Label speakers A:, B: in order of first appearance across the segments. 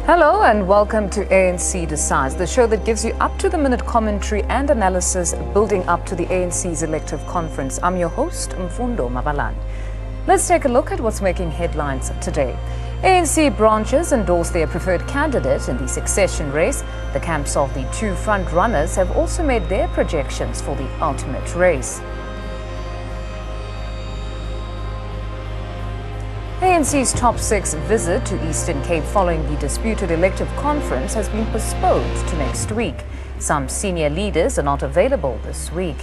A: Hello and welcome to ANC Decides, the show that gives you up-to-the-minute commentary and analysis building up to the ANC's elective conference. I'm your host, Mfundo Mabalan. Let's take a look at what's making headlines today. ANC branches endorse their preferred candidate in the succession race. The camps of the two front-runners have also made their projections for the ultimate race. ANC's top six visit to Eastern Cape following the disputed elective conference has been postponed to next week. Some senior leaders are not available this week.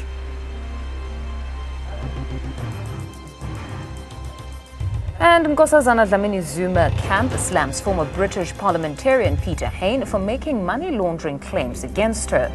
A: And Nkosazana Dlamini Zuma camp slams former British parliamentarian Peter Hain for making money laundering claims against her.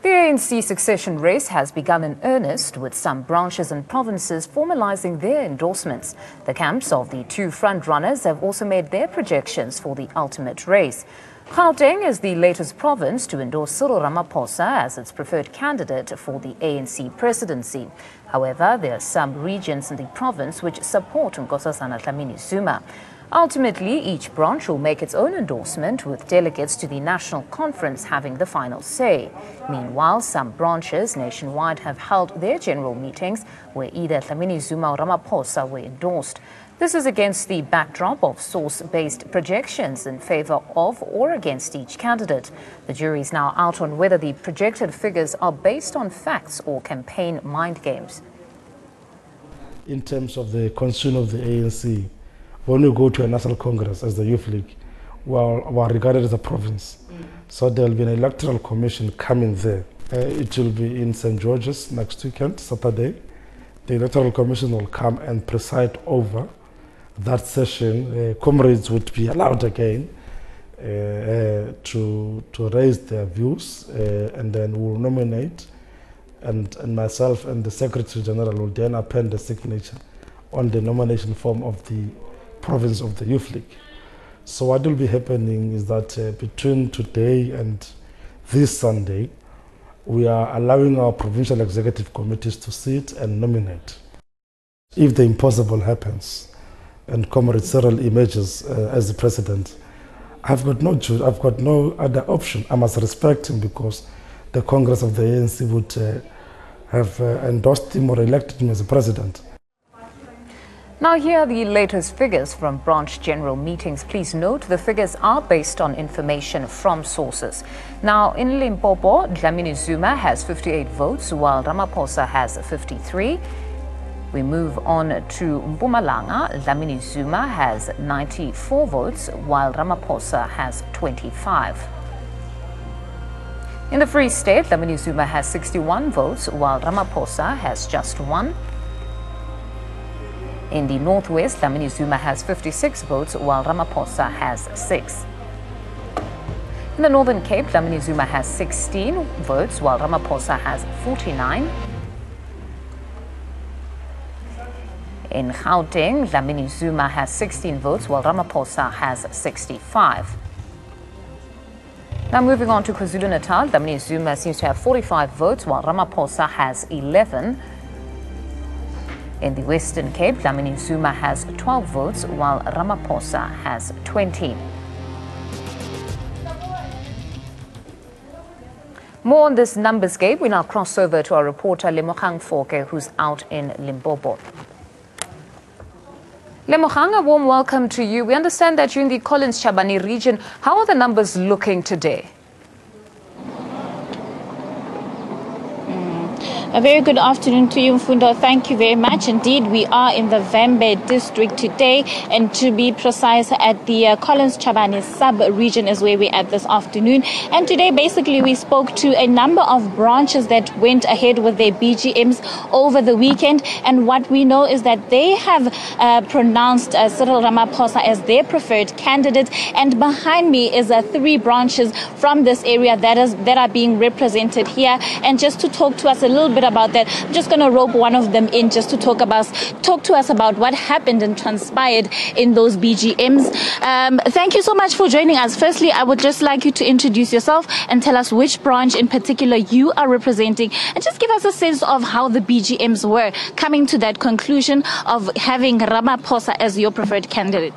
A: The ANC succession race has begun in earnest, with some branches and provinces formalizing their endorsements. The camps of the two front-runners have also made their projections for the ultimate race. Gauteng is the latest province to endorse Cyril Ramaphosa as its preferred candidate for the ANC presidency. However, there are some regions in the province which support Nkosazana Dlamini Zuma. Ultimately, each branch will make its own endorsement, with delegates to the national conference having the final say. Meanwhile, some branches nationwide have held their general meetings where either Dlamini Zuma or Ramaphosa were endorsed. This is against the backdrop of source-based projections in favor of or against each candidate. The jury is now out on whether the projected figures are based on facts or campaign mind games.
B: In terms of the concern of the ANC, when we go to a national congress as the Youth League, we are regarded as a province. So there will be an electoral commission coming there. It will be in St. George's next weekend, Saturday. The electoral commission will come and preside over that session. Comrades would be allowed again to raise their views, and then we'll nominate, and myself and the Secretary General will then append the signature on the nomination form of the province of the Youth League. So what will be happening is that between today and this Sunday, we are allowing our provincial executive committees to sit and nominate. If the impossible happens and Comrade Cyril emerges as the president, I've got no other option. I must respect him because the Congress of the ANC would have endorsed him or elected him as the president.
A: Now, here are the latest figures from branch general meetings. Please note the figures are based on information from sources. Now, in Limpopo, Dlamini Zuma has 58 votes, while Ramaphosa has 53. We move on to Mpumalanga. Dlamini Zuma has 94 votes, while Ramaphosa has 25. In the Free State, Dlamini Zuma has 61 votes, while Ramaphosa has just 1. In the Northwest, Dlamini Zuma has 56 votes, while Ramaphosa has 6. In the Northern Cape, Dlamini Zuma has 16 votes, while Ramaphosa has 49. In Gauteng, Dlamini Zuma has 16 votes, while Ramaphosa has 65. Now moving on to KwaZulu-Natal, Dlamini Zuma seems to have 45 votes, while Ramaphosa has 11. In the Western Cape, Dlamini Zuma has 12 votes, while Ramaphosa has 20. More on this numbers game. We now cross over to our reporter Lemogang Foke, who's out in Limpopo. Lemogang, a warm welcome to you. We understand that you're in the Collins Chabane region. How are the numbers looking today?
C: A very good afternoon to you, Mfundo. Thank you very much. Indeed, we are in the Vembe district today, and to be precise, at the Collins Chabane sub-region is where we're at this afternoon. And today, basically, we spoke to a number of branches that went ahead with their BGMs over the weekend. And what we know is that they have pronounced Cyril Ramaphosa as their preferred candidate. And behind me is 3 branches from this area that are being represented here. And just to talk to us a little bit bit about that. I'm just going to rope one of them in just to talk to us about what happened and transpired in those BGMs. Thank you so much for joining us. Firstly, I would just like you to introduce yourself and tell us which branch in particular you are representing, and just give us a sense of how the BGMs were coming to that conclusion of having Ramaphosa as your preferred candidate.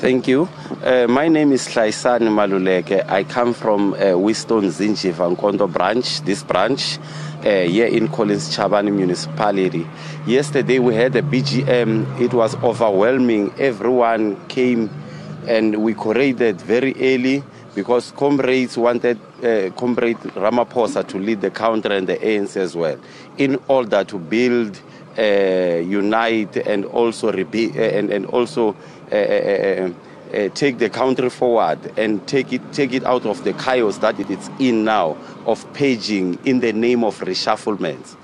D: Thank you. My name is Hlaisani Maluleke. I come from Winston Zinji Vankondo branch, this branch, here in Collins Chabane municipality. Yesterday we had a BGM. It was overwhelming. Everyone came and we corrected very early because comrades wanted Comrade Ramaphosa to lead the country and the ANC as well, in order to build, unite, and also take the country forward and take it out of the chaos that it's in now of paging in the name of reshufflement.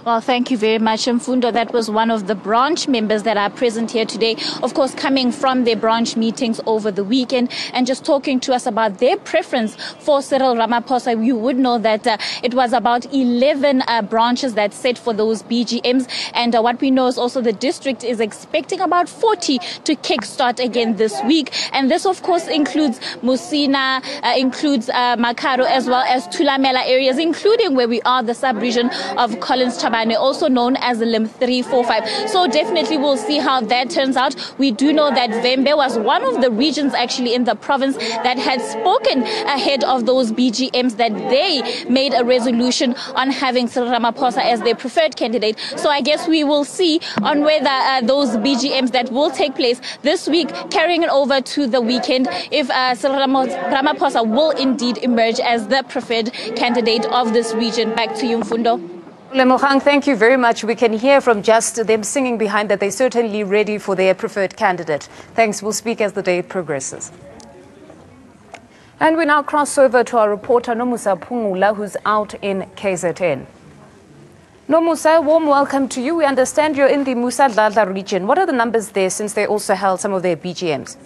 C: Well, thank you very much, Mfundo. That was one of the branch members that are present here today, of course, coming from their branch meetings over the weekend and just talking to us about their preference for Cyril Ramaphosa. You would know that it was about 11 branches that set for those BGMs. And what we know is also the district is expecting about 40 to kickstart again this week. And this, of course, includes Musina, includes Makaro, as well as Thulamela areas, including where we are, the sub-region of Collins Chabane, also known as the Lim 345. So definitely we'll see how that turns out. We do know that Vembe was one of the regions actually in the province that had spoken ahead of those BGMs that they made a resolution on having Cyril Ramaphosa as their preferred candidate. So I guess we will see on whether those BGMs that will take place this week, carrying it over to the weekend, if Cyril Ramaphosa will indeed emerge as the preferred candidate of this region. Back to you, Mfundo.
A: Lemogang, thank you very much. We can hear from just them singing behind that they're certainly ready for their preferred candidate. Thanks. We'll speak as the day progresses. And we now cross over to our reporter, Nomusa Pungula, who's out in KZN. Nomusa, warm welcome to you. We understand you're in the Musa-Dladla region. What are the numbers there since they also held some of their BGMs?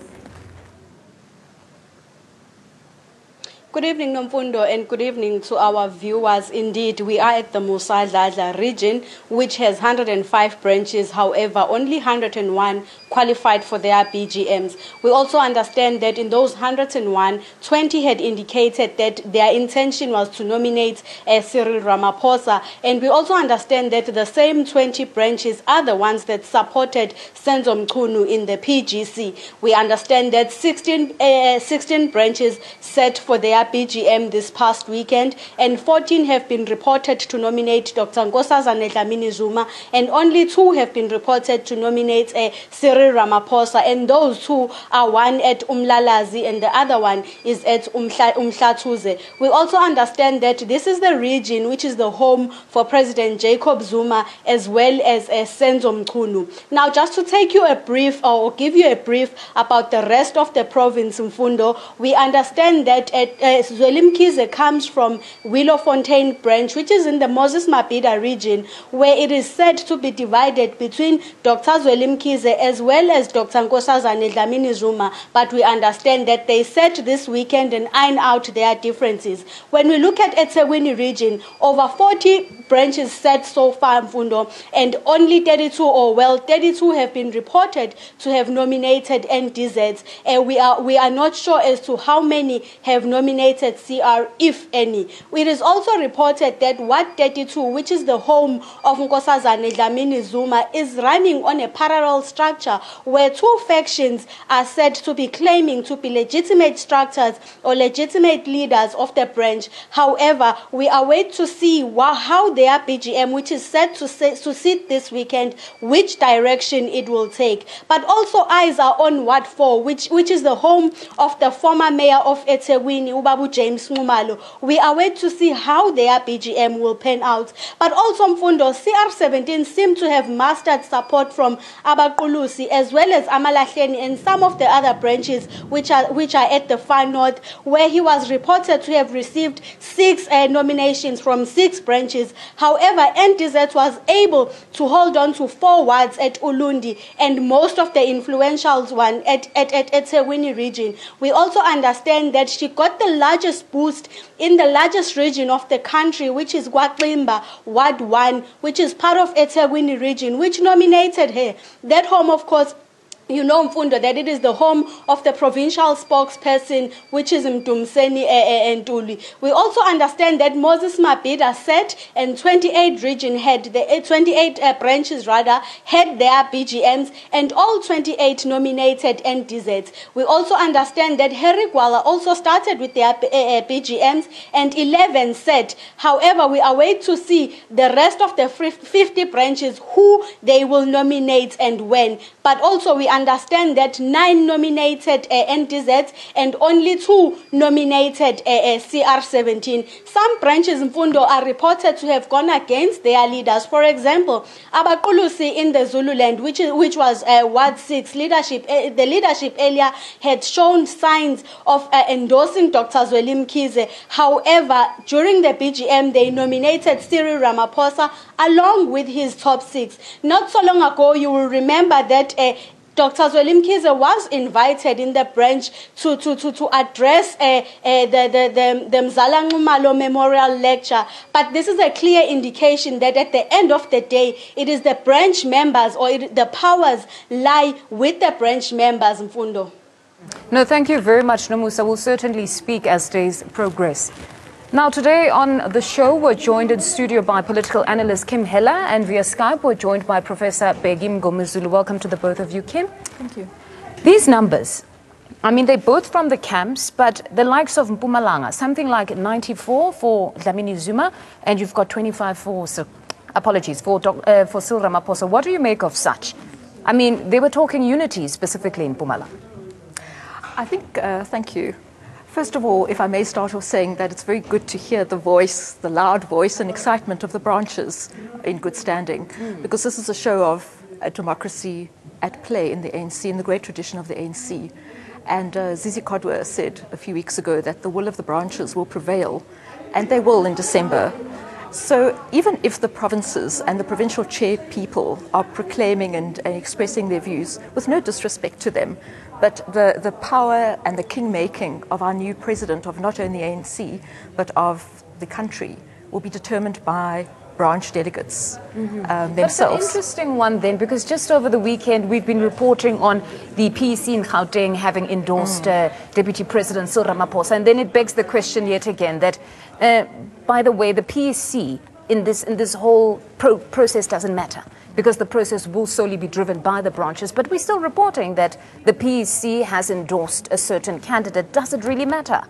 E: Good evening, Nomfundo, and good evening to our viewers. Indeed, we are at the Musa-Dladla region, which has 105 branches. However, only 101 qualified for their BGMs. We also understand that in those 101, 20 had indicated that their intention was to nominate Cyril Ramaphosa. And we also understand that the same 20 branches are the ones that supported Senzo Mchunu in the PGC. We understand that 16 branches set for their BGM this past weekend, and 14 have been reported to nominate Dr. Nkosazana Dlamini-Zuma, and only 2 have been reported to nominate Cyril Ramaphosa, and those 2 are one at Umlalazi and the other one is at Umhlathuze. We also understand that this is the region which is the home for President Jacob Zuma as well as Senzo Mchunu. Now, just to take you a brief or give you a brief about the rest of the province, Mfundo, we understand that Zwelimkhize comes from Willowfontein branch, which is in the Moses Mabhida region, where it is said to be divided between Dr. Zwelimkhize as well as Dr. Nkosazana Dlamini-Zuma. But we understand that they set this weekend and iron out their differences. When we look at eThekwini region, over 40 branches set so far, Mfundo, and only 32 have been reported to have nominated NDZs. We are not sure as to how many have nominated CR, if any. It is also reported that Ward 32, which is the home of Nkosazana Dlamini-Zuma, is running on a parallel structure where 2 factions are said to be claiming to be legitimate structures or legitimate leaders of the branch. However, we await to see how their BGM, which is set to sit this weekend, which direction it will take. But also eyes are on Ward 4, which is the home of the former mayor of eThekwini, Ubabu James Ngumalo. We await to see how their BGM will pan out. But also, Mfundo, CR17 seem to have mastered support from Abaqulusi as well as Amalahleni and some of the other branches which are at the far north, where he was reported to have received 6 nominations from 6 branches. However, NDZ was able to hold on to 4 wards at Ulundi and most of the influential one at eThekwini region. We also understand that she got the largest boost in the largest region of the country, which is Gwaklimba, Ward 1, which is part of eThekwini region, which nominated her. That home, of course, you know, Mfundo, that it is the home of the provincial spokesperson, which is Mdumseni Ntuli. We also understand that Moses Mabhida sat and 28 region had the 28 branches rather had their BGMs, and all 28 nominated NDZs. We also understand that Harry Gwala also started with their BGMs and 11 sat. However, we await to see the rest of the 50 branches who they will nominate and when. But also we understand that 9 nominated NDZs and only 2 nominated CR17. Some branches in Mfundo are reported to have gone against their leaders. For example, Abaqulusi in the Zululand, which was Ward 6 leadership, the leadership earlier had shown signs of endorsing Dr. Zweli Mkhize. However, during the BGM, they nominated Cyril Ramaphosa along with his top 6. Not so long ago, you will remember that Dr. Zweli Mkhize was invited in the branch to address the Mzala Nxumalo Memorial Lecture. But this is a clear indication that at the end of the day, it is the branch members, or the powers lie with the branch members, Mfundo.
A: No, thank you very much, Nomusa. We'll certainly speak as days progress. Now, today on the show, we're joined in studio by political analyst Kim Hela, and via Skype, we're joined by Professor Bheki Mngomezulu. Welcome to the both of you, Kim.
F: Thank you.
A: These numbers, I mean, they're both from the camps, but the likes of Mpumalanga, something like 94 for Dlamini Zuma, and you've got 25 for, apologies, for Cyril Ramaphosa. What do you make of such? I mean, they were talking unity specifically in Mpumalanga.
F: I think, thank you. First of all, if I may start off saying that it's very good to hear the voice, the loud voice and excitement of the branches in good standing, because this is a show of democracy at play in the ANC, in the great tradition of the ANC. And Zizi Kodwa said a few weeks ago that the will of the branches will prevail, and they will in December. So even if the provinces and the provincial chair people are proclaiming and expressing their views, with no disrespect to them, but the power and the king-making of our new president of not only ANC, but of the country, will be determined by branch delegates themselves.
A: That's an interesting one then, because just over the weekend we've been reporting on the PEC in Gauteng having endorsed Deputy President Cyril Ramaphosa, and then it begs the question yet again that, by the way, the PEC in this whole process doesn't matter, because the process will solely be driven by the branches. But we're still reporting that the PEC has endorsed a certain candidate. Does it really matter?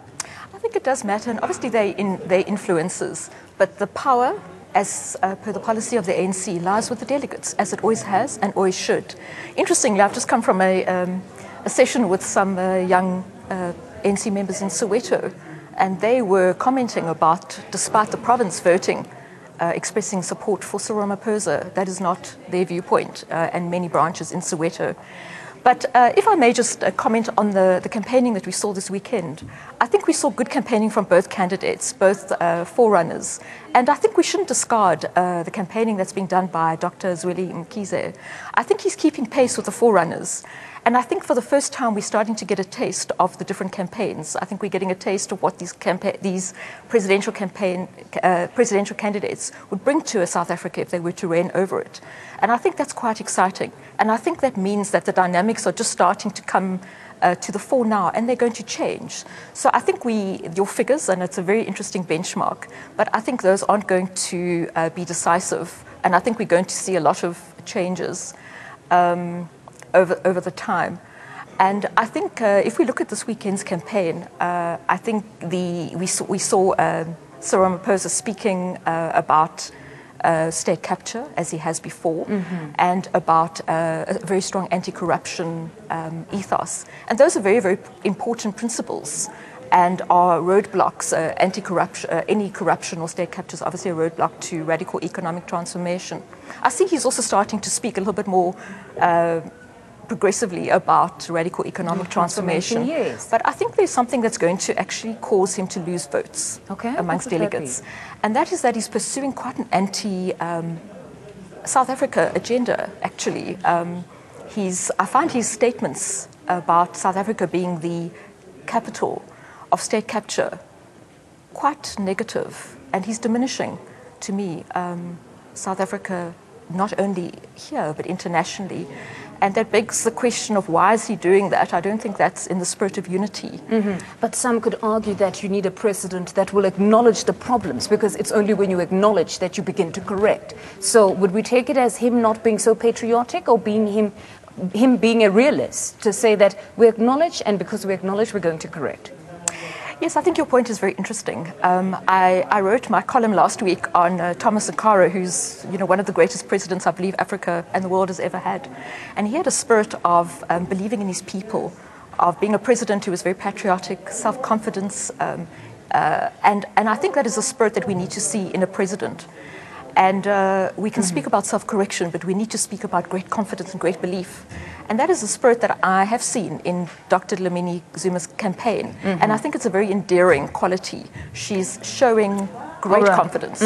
F: I think it does matter, and obviously they influences, but the power, as per the policy of the ANC, lies with the delegates, as it always has and always should. Interestingly, I've just come from a session with some young ANC members in Soweto, and they were commenting about, despite the province voting, expressing support for Cyril Ramaphosa, that is not their viewpoint, and many branches in Soweto. But if I may just comment on the campaigning that we saw this weekend, I think we saw good campaigning from both candidates, both forerunners. And I think we shouldn't discard the campaigning that's being done by Dr. Zweli Mkhize. I think he's keeping pace with the forerunners. And I think for the first time, we're starting to get a taste of the different campaigns. I think we're getting a taste of what these presidential candidates would bring to South Africa if they were to reign over it. And I think that's quite exciting. And I think that means that the dynamics are just starting to come to the fore now, and they're going to change. So I think your figures, and it's a very interesting benchmark, but I think those aren't going to be decisive. And I think we're going to see a lot of changes over the time. And I think if we look at this weekend's campaign, I think we saw Cyril Ramaphosa speaking about state capture, as he has before, and about a very strong anti-corruption ethos. And those are very, very important principles and are roadblocks. Anti-corruption, any corruption or state capture is obviously a roadblock to radical economic transformation. I think he's also starting to speak a little bit more progressively about radical economic transformation.
A: Yes.
F: But I think there's something that's going to actually cause him to lose votes amongst delegates. And that is that he's pursuing quite an anti-South Africa agenda, actually. I find his statements about South Africa being the capital of state capture quite negative, and he's diminishing, to me, South Africa, not only here, but internationally. And that begs the question of why is he doing that? I don't think that's in the spirit of unity.
A: But some could argue that you need a president that will acknowledge the problems, because it's only when you acknowledge that you begin to correct. So would we take it as him not being so patriotic, or being him being a realist, to say that we acknowledge, and because we acknowledge, we're going to correct?
F: Yes, I think your point is very interesting. I wrote my column last week on Thomas Sankara, who's one of the greatest presidents I believe Africa and the world has ever had. And he had a spirit of believing in his people, of being a president who was very patriotic, self-confidence. And I think that is a spirit that we need to see in a president. And we can speak about self-correction, but we need to speak about great confidence and great belief. And that is the spirit that I have seen in Dr. Dlamini Zuma's campaign. And I think it's a very endearing quality. She's showing great confidence.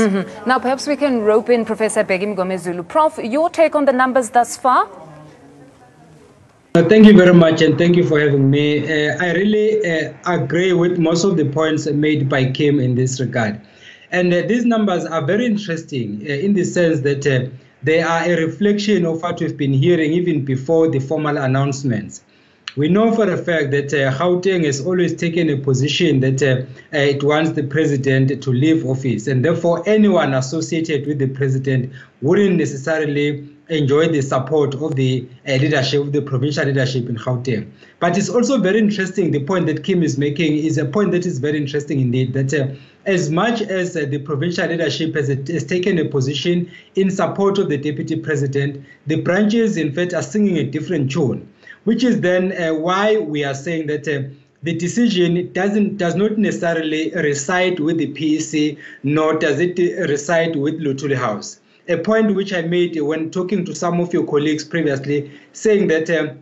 A: Now, perhaps we can rope in Professor Bheki Mngomezulu. Prof, your take on the numbers thus far?
G: Thank you very much, and thank you for having me. I really agree with most of the points made by Kim in this regard. And these numbers are very interesting in the sense that they are a reflection of what we've been hearing even before the formal announcements. We know for a fact that Gauteng has always taken a position that it wants the president to leave office, and therefore anyone associated with the president wouldn't necessarily enjoy the support of the leadership, of the provincial leadership in Gauteng. But it's also very interesting, the point that Kim is making is a point that is very interesting indeed, that as much as the provincial leadership has taken a position in support of the deputy president, the branches in fact are singing a different tune, which is then why we are saying that the decision does not necessarily reside with the PEC, nor does it reside with Luthuli House. A point which I made when talking to some of your colleagues previously, saying that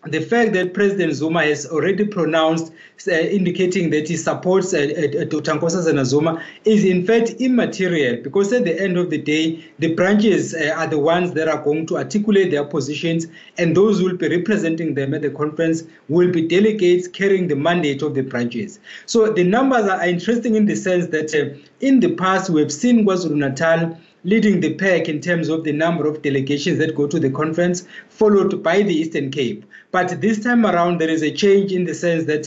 G: the fact that President Zuma has already pronounced, indicating that he supports Dr. Nkosazana Zuma, is in fact immaterial, because at the end of the day, the branches are the ones that are going to articulate their positions, and those who will be representing them at the conference will be delegates carrying the mandate of the branches. So the numbers are interesting in the sense that in the past we have seen KwaZulu-Natal leading the pack in terms of the number of delegations that go to the conference, followed by the Eastern Cape. But this time around, there is a change in the sense that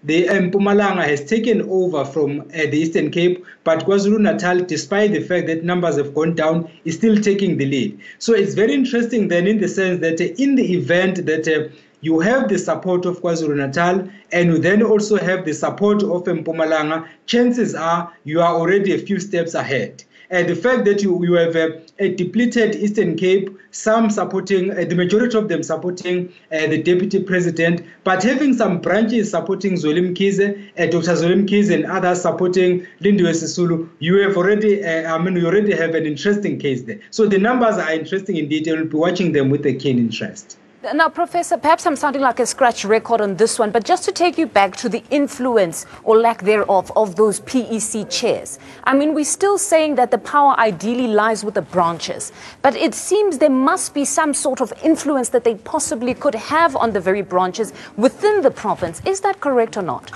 G: the Mpumalanga has taken over from the Eastern Cape, but KwaZulu-Natal, despite the fact that numbers have gone down, is still taking the lead. So it's very interesting then in the sense that in the event that you have the support of KwaZulu-Natal, and you then also have the support of Mpumalanga, chances are you are already a few steps ahead. The fact that you have a depleted Eastern Cape, some supporting, the majority of them supporting the deputy president, but having some branches supporting Zweli Mkhize, Dr. Zweli Mkhize and others supporting Lindiwe Sisulu, you have already, you already have an interesting case there. So the numbers are interesting indeed, and we'll be watching them with a keen interest.
A: Now, Professor, perhaps I'm sounding like a scratch record on this one, but just to take you back to the influence or lack thereof of those PEC chairs. I mean, we're still saying that the power ideally lies with the branches, but it seems there must be some sort of influence that they possibly could have on the very branches within the province. Is that correct or not?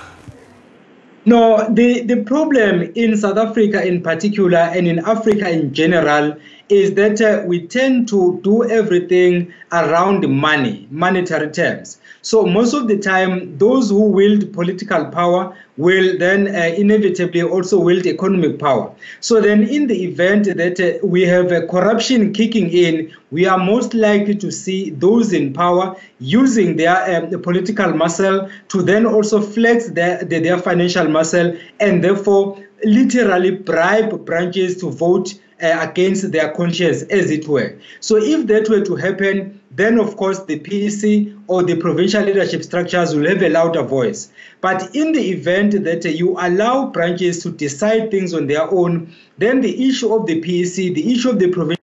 G: No, the problem in South Africa in particular, and in Africa in general, is that we tend to do everything around money, monetary terms. So most of the time, those who wield political power will then inevitably also wield economic power. So then in the event that we have corruption kicking in, we are most likely to see those in power using their political muscle to then also flex their financial muscle, and therefore literally bribe branches to vote against their conscience, as it were. So if that were to happen, then of course the PEC or the provincial leadership structures will have a louder voice. But in the event that you allow branches to decide things on their own, then the issue of the PEC, the issue of the provincial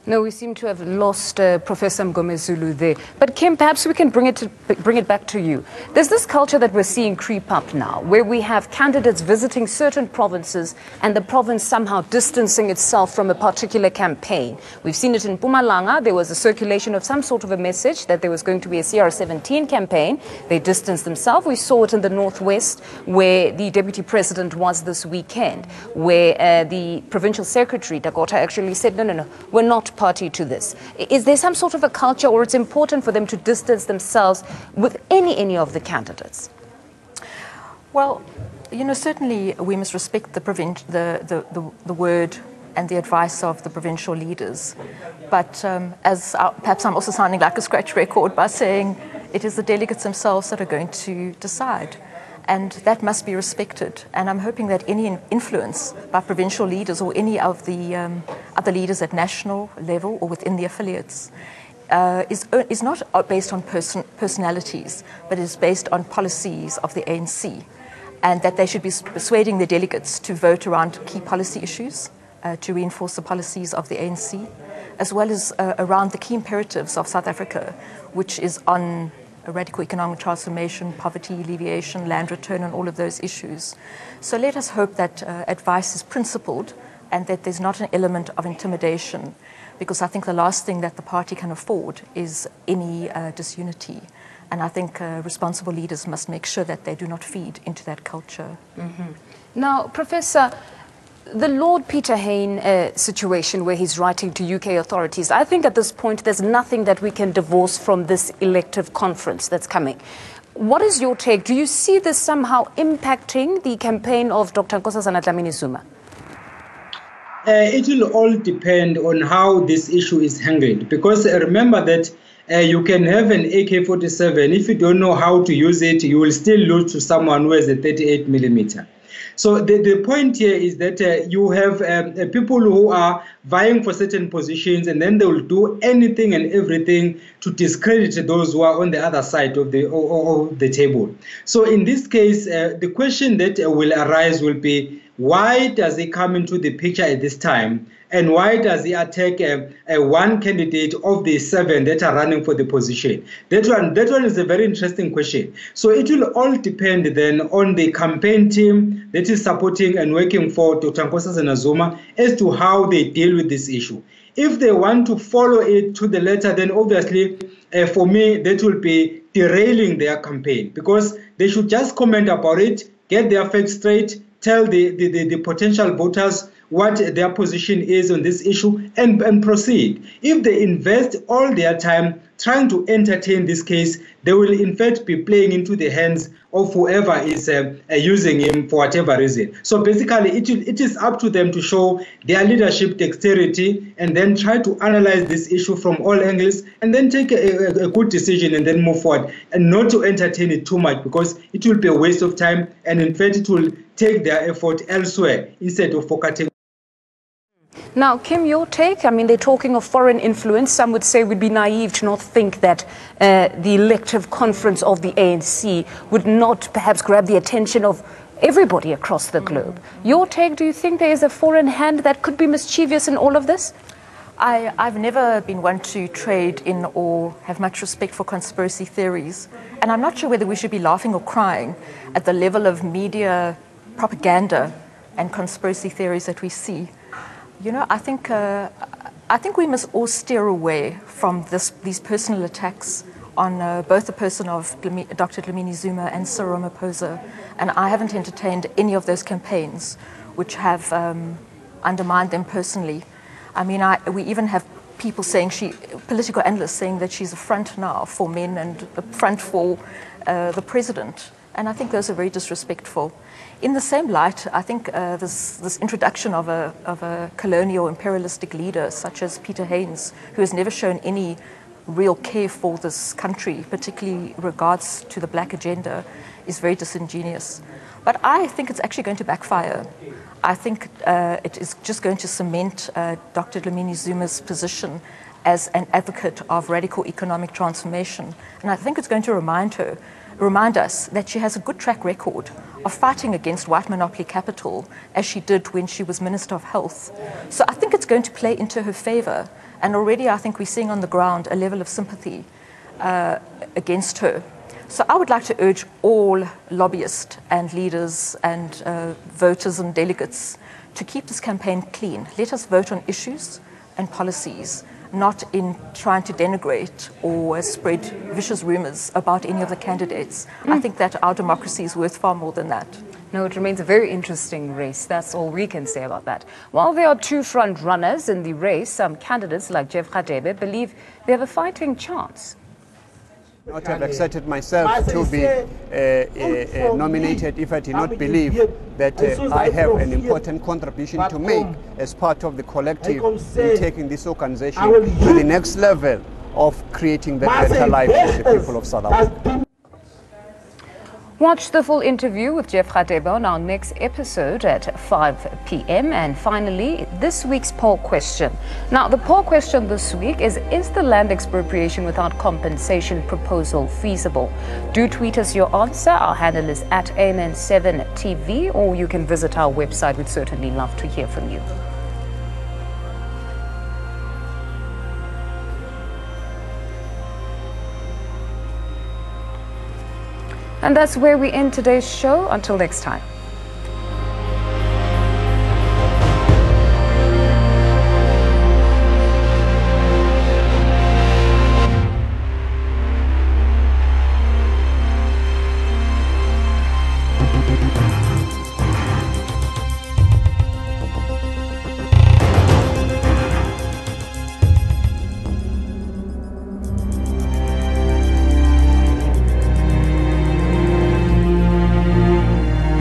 A: No, we seem to have lost Professor Mgomezulu there. But Kim, perhaps we can bring it back to you. There's this culture that we're seeing creep up now, where we have candidates visiting certain provinces and the province somehow distancing itself from a particular campaign. We've seen it in Mpumalanga. There was a circulation of some sort of a message that there was going to be a CR17 campaign. They distanced themselves. We saw it in the Northwest, where the Deputy President was this weekend, where the Provincial Secretary, Dakota, actually said, no, we're not party to this. Is there some sort of a culture, or it's important for them to distance themselves with any of the candidates?
F: Well, certainly we must respect the word and the advice of the provincial leaders. But perhaps I'm also sounding like a scratch record by saying it is the delegates themselves that are going to decide. And that must be respected. And I'm hoping that any influence by provincial leaders or any of the other leaders at national level or within the affiliates is not based on personalities, but is based on policies of the ANC. And that they should be persuading the delegates to vote around key policy issues, to reinforce the policies of the ANC, as well as around the key imperatives of South Africa, which is on a radical economic transformation, poverty alleviation, land return, and all of those issues. So let us hope that advice is principled and that there's not an element of intimidation, because I think the last thing that the party can afford is any disunity. And I think responsible leaders must make sure that they do not feed into that culture.
A: Mm-hmm. Now, Professor, the Lord Peter Hain situation where he's writing to UK authorities, I think at this point there's nothing that we can divorce from this elective conference that's coming. What is your take? Do you see this somehow impacting the campaign of Dr. Nkosazana Dlamini-Zuma?
G: It will all depend on how this issue is handled, because remember that you can have an AK-47. If you don't know how to use it, you will still lose to someone who has a 38 millimeter. So the point here is that you have people who are vying for certain positions, and then they will do anything and everything to discredit those who are on the other side of the table. So in this case, the question that will arise will be, why does he come into the picture at this time? And why does he attack one candidate of the 7 that are running for the position? That one is a very interesting question. So it will all depend then on the campaign team that is supporting and working for Dr. Nkosazana Zuma as to how they deal with this issue. If they want to follow it to the letter, then obviously, for me, that will be derailing their campaign, because they should just comment about it, get their facts straight, tell the potential voters what their position is on this issue, and proceed. If they invest all their time trying to entertain this case, they will in fact be playing into the hands of whoever is using him for whatever reason. So basically, it is up to them to show their leadership dexterity and then try to analyze this issue from all angles and then take a good decision and then move forward, and not to entertain it too much, because it will be a waste of time, and in fact it will take their effort elsewhere instead of focusing.
A: Now, Kim, your take? I mean, they're talking of foreign influence. Some would say we'd be naive to not think that the elective conference of the ANC would not perhaps grab the attention of everybody across the globe. Your take? Do you think there is a foreign hand that could be mischievous in all of this?
F: I've never been one to trade in or have much respect for conspiracy theories. And I'm not sure whether we should be laughing or crying at the level of media propaganda and conspiracy theories that we see. I think we must all steer away from these personal attacks on both the person of Dr. Dlamini-Zuma and Cyril Ramaphosa. And I haven't entertained any of those campaigns which have undermined them personally. I mean, we even have people saying, political analysts saying that she's a front now for men and a front for the president. And I think those are very disrespectful. In the same light, I think this introduction of a colonial imperialistic leader such as Peter Hain, who has never shown any real care for this country, particularly regards to the black agenda, is very disingenuous. But I think it's actually going to backfire. I think it is just going to cement Dr. Dlamini-Zuma's position as an advocate of radical economic transformation. And I think it's going to remind us that she has a good track record of fighting against white monopoly capital, as she did when she was Minister of Health. So I think it's going to play into her favor And already I think we're seeing on the ground a level of sympathy against her. So I would like to urge all lobbyists and leaders and voters and delegates to keep this campaign clean. Let us vote on issues and policies, not in trying to denigrate or spread vicious rumors about any of the candidates. I think that our democracy is worth far more than that.
A: No, it remains a very interesting race. That's all we can say about that. While there are two front runners in the race, some candidates like Jeff Radebe believe they have a fighting chance.
H: I would have accepted myself to be nominated if I did not believe that I have an important contribution to make as part of the collective in taking this organization to the next level of creating that better life for the people of South Africa.
A: Watch the full interview with Jeff Radebe on our next episode at 5 p.m. And finally, this week's poll question. Now, the poll question this week is the land expropriation without compensation proposal feasible? Do tweet us your answer. Our handle is at ANN7TV, or you can visit our website. We'd certainly love to hear from you. And that's where we end today's show. Until next time.